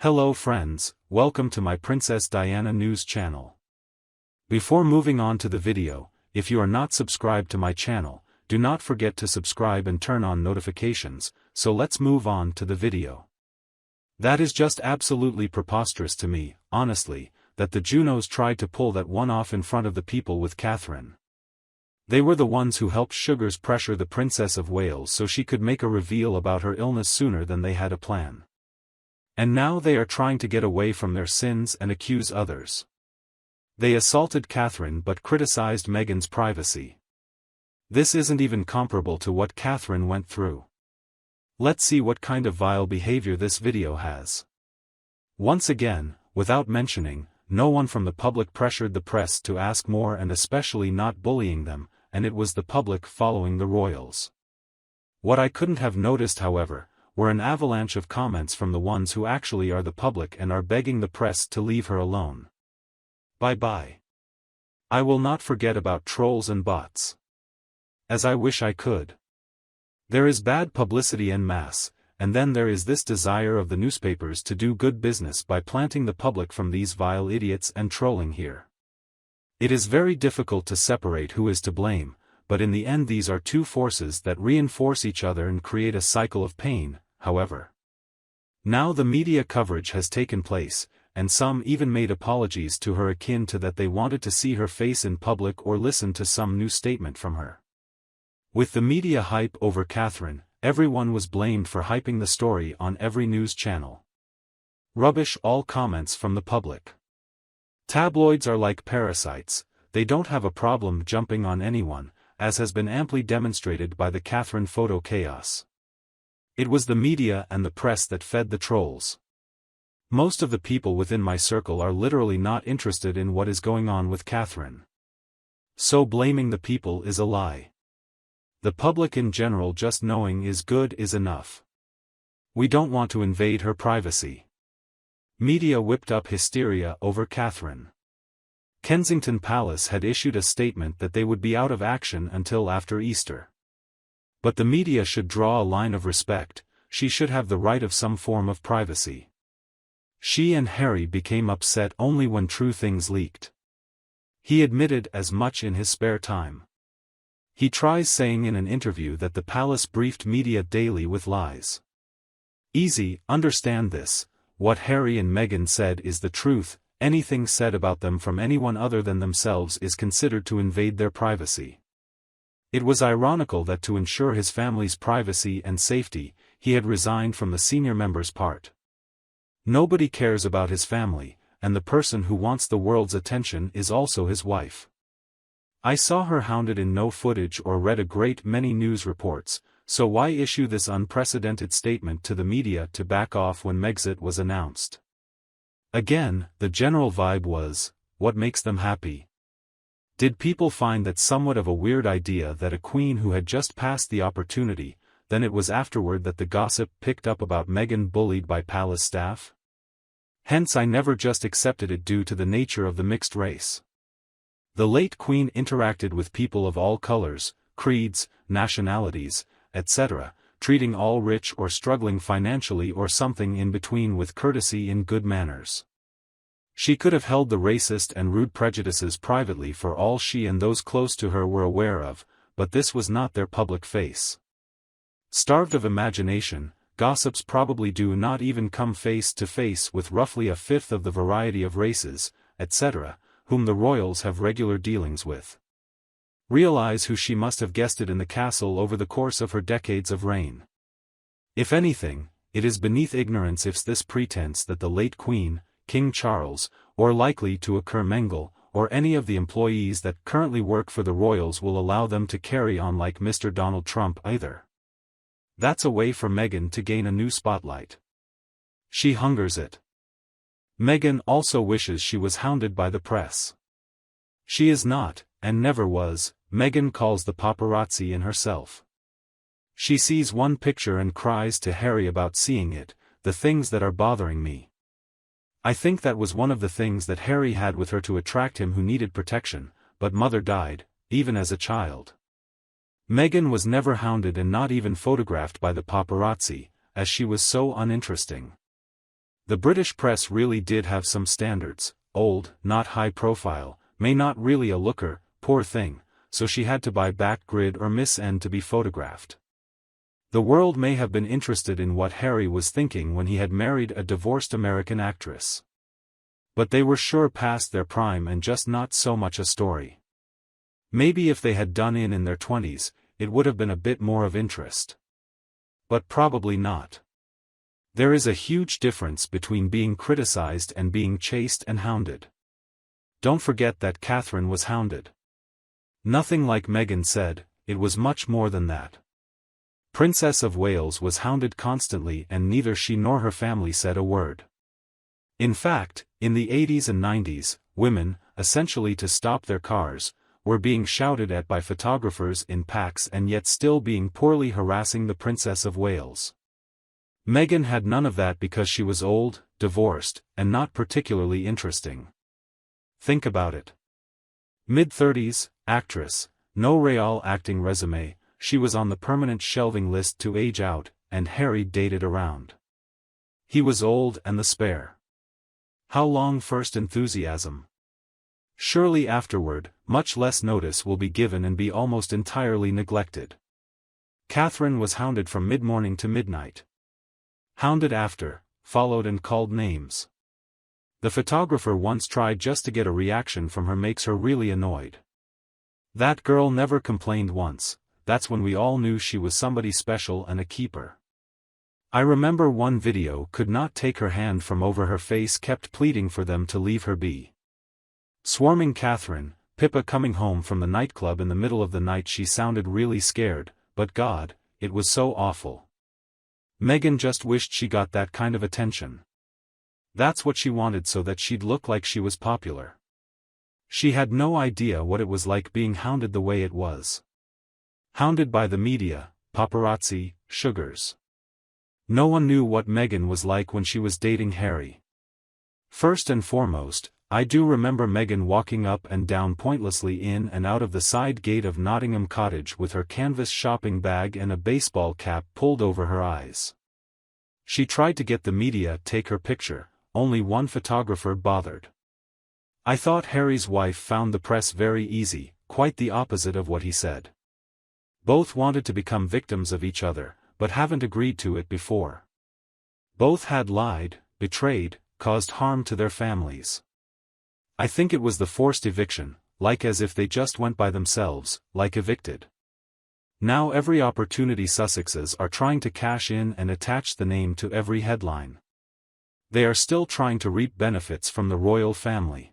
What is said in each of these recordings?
Hello friends, welcome to my Princess Diana news channel. Before moving on to the video, if you are not subscribed to my channel, do not forget to subscribe and turn on notifications, so let's move on to the video. That is just absolutely preposterous to me, honestly, that the Junos tried to pull that one off in front of the people with Catherine. They were the ones who helped Sugars pressure the Princess of Wales so she could make a reveal about her illness sooner than they had a plan. And now they are trying to get away from their sins and accuse others. They assaulted Catherine but criticized Meghan's privacy. This isn't even comparable to what Catherine went through. Let's see what kind of vile behavior this video has. Once again, without mentioning, no one from the public pressured the press to ask more and especially not bullying them, and it was the public following the royals. What I couldn't have noticed, however, were an avalanche of comments from the ones who actually are the public and are begging the press to leave her alone. Bye-bye. I will not forget about trolls and bots. As I wish I could. There is bad publicity en masse, and then there is this desire of the newspapers to do good business by planting the public from these vile idiots and trolling here. It is very difficult to separate who is to blame, but in the end these are two forces that reinforce each other and create a cycle of pain, however. Now the media coverage has taken place, and some even made apologies to her akin to that they wanted to see her face in public or listen to some new statement from her. With the media hype over Catherine, everyone was blamed for hyping the story on every news channel. Rubbish all comments from the public. Tabloids are like parasites, they don't have a problem jumping on anyone, as has been amply demonstrated by the Catherine photo chaos. It was the media and the press that fed the trolls. Most of the people within my circle are literally not interested in what is going on with Catherine. So blaming the people is a lie. The public in general just knowing is good is enough. We don't want to invade her privacy. Media whipped up hysteria over Catherine. Kensington Palace had issued a statement that they would be out of action until after Easter. But the media should draw a line of respect, she should have the right of some form of privacy. She and Harry became upset only when true things leaked. He admitted as much in his spare time. He tries saying in an interview that the palace briefed media daily with lies. Easy, understand this, what Harry and Meghan said is the truth. Anything said about them from anyone other than themselves is considered to invade their privacy. It was ironical that to ensure his family's privacy and safety, he had resigned from the senior member's part. Nobody cares about his family, and the person who wants the world's attention is also his wife. I saw her hounded in no footage or read a great many news reports, so why issue this unprecedented statement to the media to back off when Megxit was announced? Again, the general vibe was, what makes them happy? Did people find that somewhat of a weird idea that a queen who had just passed the opportunity, then it was afterward that the gossip picked up about Meghan bullied by palace staff? Hence I never just accepted it due to the nature of the mixed race. The late queen interacted with people of all colors, creeds, nationalities, etc., treating all rich or struggling financially or something in between with courtesy and good manners. She could have held the racist and rude prejudices privately for all she and those close to her were aware of, but this was not their public face. Starved of imagination, gossips probably do not even come face to face with roughly a fifth of the variety of races, etc., whom the royals have regular dealings with. Realize who she must have guested in the castle over the course of her decades of reign. If anything, it is beneath ignorance if this pretense that the late Queen, King Charles, or likely to occur Mengle, or any of the employees that currently work for the royals will allow them to carry on like Mr. Donald Trump either. That's a way for Meghan to gain a new spotlight. She hungers it. Meghan also wishes she was hounded by the press. She is not, and never was. Meghan calls the paparazzi in herself. She sees one picture and cries to Harry about seeing it, the things that are bothering me. I think that was one of the things that Harry had with her to attract him who needed protection, but mother died, even as a child. Meghan was never hounded and not even photographed by the paparazzi, as she was so uninteresting. The British press really did have some standards: old, not high profile, may not really a looker, poor thing, so she had to buy back grid or Miss N to be photographed. The world may have been interested in what Harry was thinking when he had married a divorced American actress. But they were sure past their prime and just not so much a story. Maybe if they had done in their 20s, it would have been a bit more of interest. But probably not. There is a huge difference between being criticized and being chased and hounded. Don't forget that Catherine was hounded. Nothing like Meghan said, it was much more than that. Princess of Wales was hounded constantly and neither she nor her family said a word. In fact, in the 80s and 90s, women, essentially to stop their cars, were being shouted at by photographers in packs and yet still being poorly harassing the Princess of Wales. Meghan had none of that because she was old, divorced, and not particularly interesting. Think about it. Mid-30s, actress, no real acting resume, she was on the permanent shelving list to age out, and Harry dated around. He was old and the spare. How long first enthusiasm? Surely afterward, much less notice will be given and be almost entirely neglected. Catherine was hounded from mid-morning to midnight. Hounded after, followed and called names. The photographer once tried just to get a reaction from her makes her really annoyed. That girl never complained once, that's when we all knew she was somebody special and a keeper. I remember one video could not take her hand from over her face, kept pleading for them to leave her be. Swarming Catherine, Pippa coming home from the nightclub in the middle of the night, she sounded really scared, but God, it was so awful. Meghan just wished she got that kind of attention. That's what she wanted so that she'd look like she was popular. She had no idea what it was like being hounded the way it was. Hounded by the media, paparazzi, sugars. No one knew what Meghan was like when she was dating Harry. First and foremost, I do remember Meghan walking up and down pointlessly in and out of the side gate of Nottingham Cottage with her canvas shopping bag and a baseball cap pulled over her eyes. She tried to get the media to take her picture, only one photographer bothered. I thought Harry's wife found the press very easy, quite the opposite of what he said. Both wanted to become victims of each other, but haven't agreed to it before. Both had lied, betrayed, caused harm to their families. I think it was the forced eviction, like as if they just went by themselves, like evicted. Now every opportunity Sussexes are trying to cash in and attach the name to every headline. They are still trying to reap benefits from the royal family.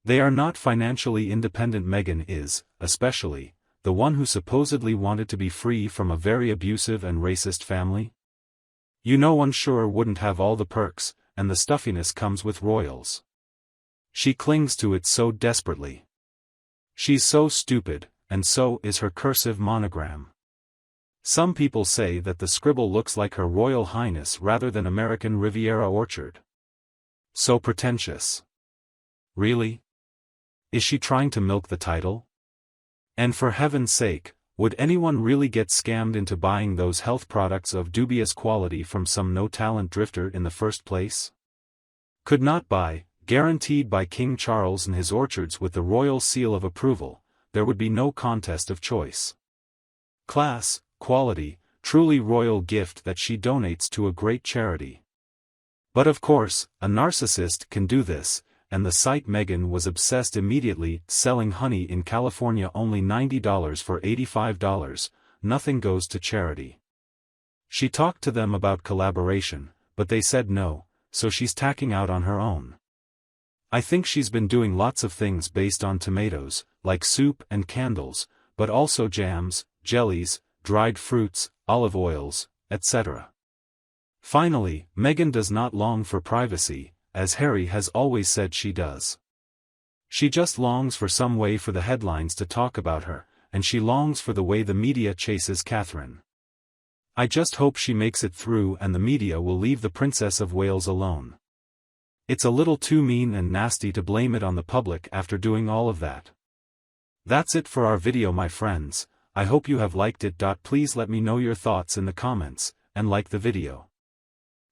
They are not financially independent. Meghan is, especially, the one who supposedly wanted to be free from a very abusive and racist family. You know, one sure wouldn't have all the perks, and the stuffiness comes with royals. She clings to it so desperately. She's so stupid, and so is her cursive monogram. Some people say that the scribble looks like Her Royal Highness rather than American Riviera Orchard. So pretentious. Really? Is she trying to milk the title? And for heaven's sake, would anyone really get scammed into buying those health products of dubious quality from some no-talent drifter in the first place? Could not buy, guaranteed by King Charles and his orchards with the royal seal of approval, there would be no contest of choice. Class, quality, truly royal gift that she donates to a great charity. But of course, a narcissist can do this, and the site Meghan was obsessed immediately, selling honey in California only $90 for $85, nothing goes to charity. She talked to them about collaboration, but they said no, so she's tacking out on her own. I think she's been doing lots of things based on tomatoes, like soup and candles, but also jams, jellies, dried fruits, olive oils, etc. Finally, Meghan does not long for privacy, as Harry has always said she does. She just longs for some way for the headlines to talk about her, and she longs for the way the media chases Catherine. I just hope she makes it through and the media will leave the Princess of Wales alone. It's a little too mean and nasty to blame it on the public after doing all of that. That's it for our video, my friends. I hope you have liked it. Please let me know your thoughts in the comments, and like the video.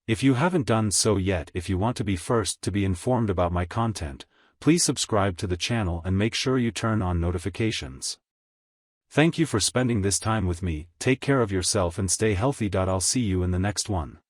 If you haven't done so yet, if you want to be first to be informed about my content, please subscribe to the channel and make sure you turn on notifications. Thank you for spending this time with me. Take care of yourself and stay healthy. I'll see you in the next one.